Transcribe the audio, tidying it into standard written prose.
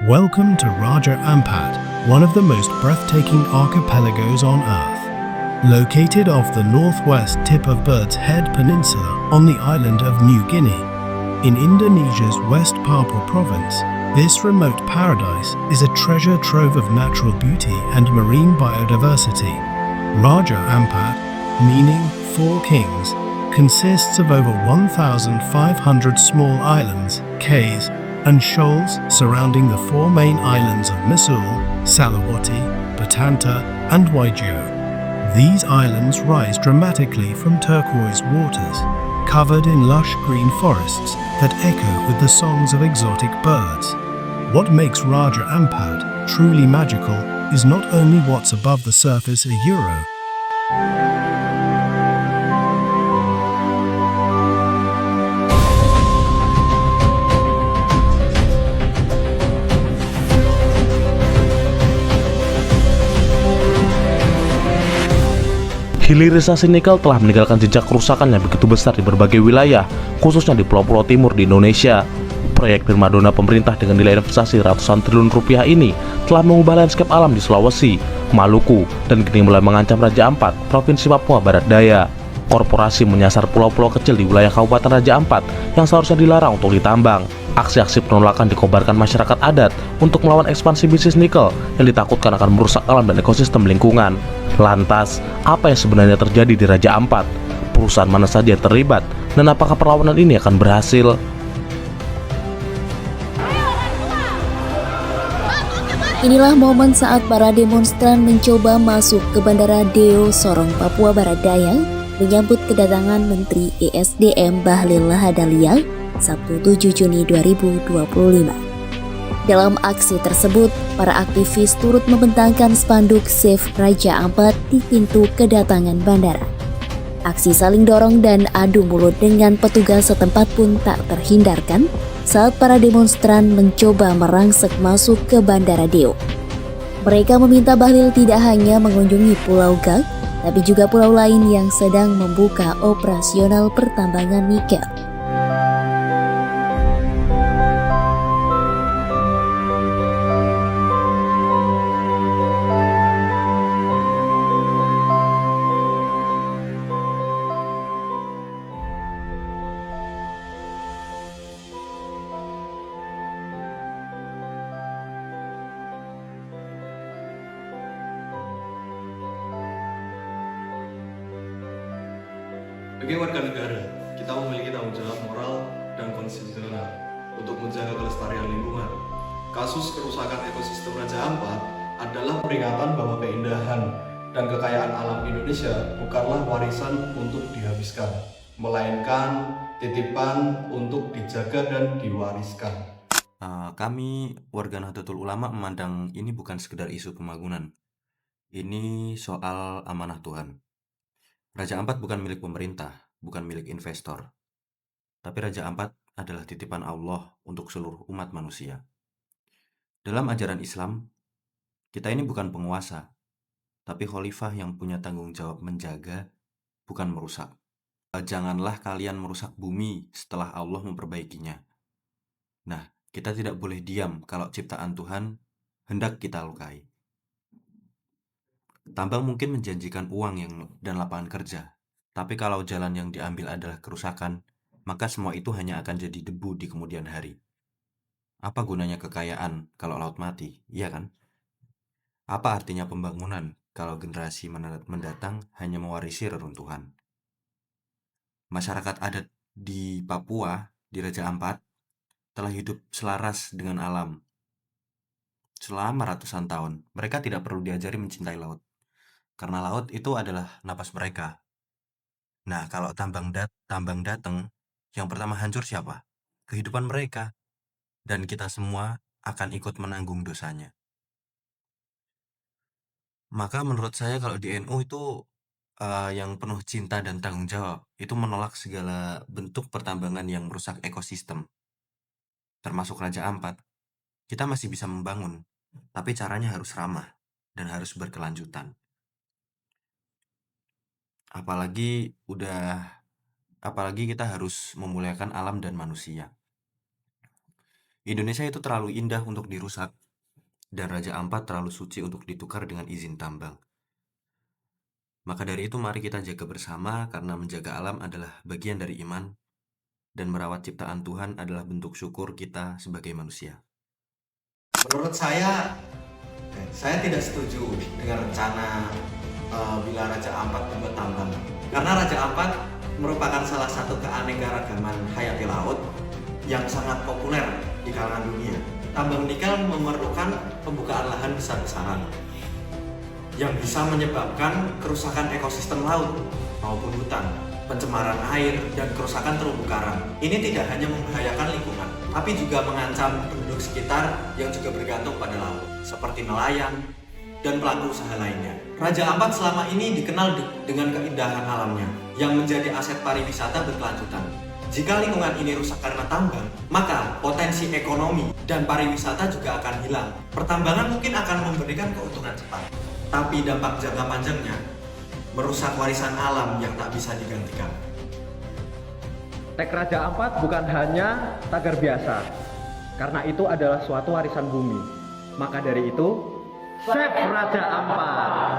Welcome to Raja Ampat, one of the most breathtaking archipelagos on Earth. Located off the northwest tip of Bird's Head Peninsula on the island of New Guinea, in Indonesia's West Papua province, this remote paradise is a treasure trove of natural beauty and marine biodiversity. Raja Ampat, meaning Four Kings, consists of over 1,500 small islands, cays, and shoals surrounding the four main islands of Misul, Salawati, Batanta, and Waigeo. These islands rise dramatically from turquoise waters, covered in lush green forests that echo with the songs of exotic birds. What makes Raja Ampat truly magical is not only what's above the surface a euro. Hilirisasi nikel telah meninggalkan jejak kerusakan yang begitu besar di berbagai wilayah, khususnya di pulau-pulau timur di Indonesia. Proyek primadona pemerintah dengan nilai investasi ratusan triliun rupiah ini telah mengubah lanskap alam di Sulawesi, Maluku, dan kini mulai mengancam Raja Ampat, Provinsi Papua Barat Daya. Korporasi menyasar pulau-pulau kecil di wilayah Kabupaten Raja Ampat yang seharusnya dilarang untuk ditambang. Aksi-aksi penolakan dikobarkan masyarakat adat untuk melawan ekspansi bisnis nikel yang ditakutkan akan merusak alam dan ekosistem lingkungan. Lantas, apa yang sebenarnya terjadi di Raja Ampat? Perusahaan mana saja yang terlibat? Dan apakah perlawanan ini akan berhasil? Inilah momen saat para demonstran mencoba masuk ke Bandara Deo Sorong, Papua Barat Daya, menyambut kedatangan Menteri ESDM Bahlil Lahadalia Sabtu 7 Juni 2025. Dalam aksi tersebut, para aktivis turut membentangkan spanduk Save Raja Ampat di pintu kedatangan bandara. Aksi saling dorong dan adu mulut dengan petugas setempat pun tak terhindarkan saat para demonstran mencoba merangsek masuk ke Bandara Deo. Mereka meminta Bahlil tidak hanya mengunjungi Pulau Gag, tapi juga pulau lain yang sedang membuka operasional pertambangan nikel. Sebagai warga negara, kita memiliki tanggung jawab moral dan konstitusional untuk menjaga kelestarian lingkungan. Kasus kerusakan ekosistem Raja Ampat adalah peringatan bahwa keindahan dan kekayaan alam Indonesia bukanlah warisan untuk dihabiskan, melainkan titipan untuk dijaga dan diwariskan. Kami warga Nahdlatul Ulama memandang ini bukan sekedar isu pembangunan. Ini soal amanah Tuhan. Raja Ampat bukan milik pemerintah, bukan milik investor. Tapi Raja Ampat adalah titipan Allah untuk seluruh umat manusia. Dalam ajaran Islam, kita ini bukan penguasa, tapi khalifah yang punya tanggung jawab menjaga, bukan merusak. Janganlah kalian merusak bumi setelah Allah memperbaikinya. Nah, kita tidak boleh diam kalau ciptaan Tuhan hendak kita lukai. Tambang mungkin menjanjikan uang dan lapangan kerja, tapi kalau jalan yang diambil adalah kerusakan, maka semua itu hanya akan jadi debu di kemudian hari. Apa gunanya kekayaan kalau laut mati, iya kan? Apa artinya pembangunan kalau generasi mendatang hanya mewarisi reruntuhan? Masyarakat adat di Papua, di Raja Ampat, telah hidup selaras dengan alam selama ratusan tahun. Mereka tidak perlu diajari mencintai laut, karena laut itu adalah napas mereka. Nah, kalau tambang datang, yang pertama hancur siapa? Kehidupan mereka. Dan kita semua akan ikut menanggung dosanya. Maka menurut saya kalau di NU itu yang penuh cinta dan tanggung jawab, itu menolak segala bentuk pertambangan yang merusak ekosistem. Termasuk Raja Ampat. Kita masih bisa membangun, tapi caranya harus ramah dan harus berkelanjutan. Apalagi kita harus memuliakan alam dan manusia. Indonesia itu terlalu indah untuk dirusak, dan Raja Ampat terlalu suci untuk ditukar dengan izin tambang. Maka dari itu mari kita jaga bersama, karena menjaga alam adalah bagian dari iman, dan merawat ciptaan Tuhan adalah bentuk syukur kita sebagai manusia. Menurut saya tidak setuju dengan rencana bila Raja Ampat membuat tambang. Karena Raja Ampat merupakan salah satu keanekaragaman hayati laut yang sangat populer di kalangan dunia. Tambang nikel memerlukan pembukaan lahan besar-besaran yang bisa menyebabkan kerusakan ekosistem laut maupun hutan, pencemaran air, dan kerusakan terumbu karang. Ini tidak hanya membahayakan lingkungan, tapi juga mengancam penduduk sekitar yang juga bergantung pada laut, seperti nelayan dan pelaku usaha lainnya. Raja Ampat selama ini dikenal dengan keindahan alamnya yang menjadi aset pariwisata berkelanjutan. Jika lingkungan ini rusak karena tambang, maka potensi ekonomi dan pariwisata juga akan hilang. Pertambangan mungkin akan memberikan keuntungan cepat, tapi dampak jangka panjangnya merusak warisan alam yang tak bisa digantikan. Tag Raja Ampat bukan hanya tagar biasa, karena itu adalah suatu warisan bumi. Maka dari itu, Save Raja Ampat!